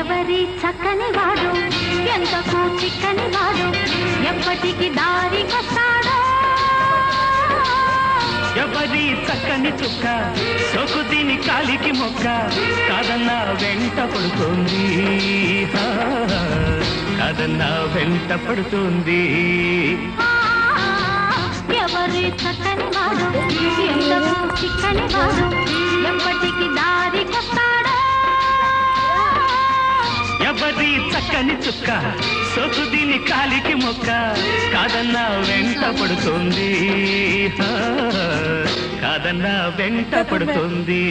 ఎవరి చక్కని వాడు ఎంతకు చిక్కని వాడు ఎప్పటికి దారికొస్తాడో ఎవరి చక్కని చుక్క సోకు దీని కాలికి మొక్క కాదన్నా వెంట పడుతోంది కాదన్నా వెంట పడుతోంది ఎవరి చక్కని వాడు ఎంతకు చిక్కని వాడు ఎప్పటికి దారికొస్తాడో ఎవరి చక్కని చుక్క సోకు దీని కాలికి మొక్క కాదన్నా వెంట పడుతోంది కాదన్నా వెంట పడుతోంది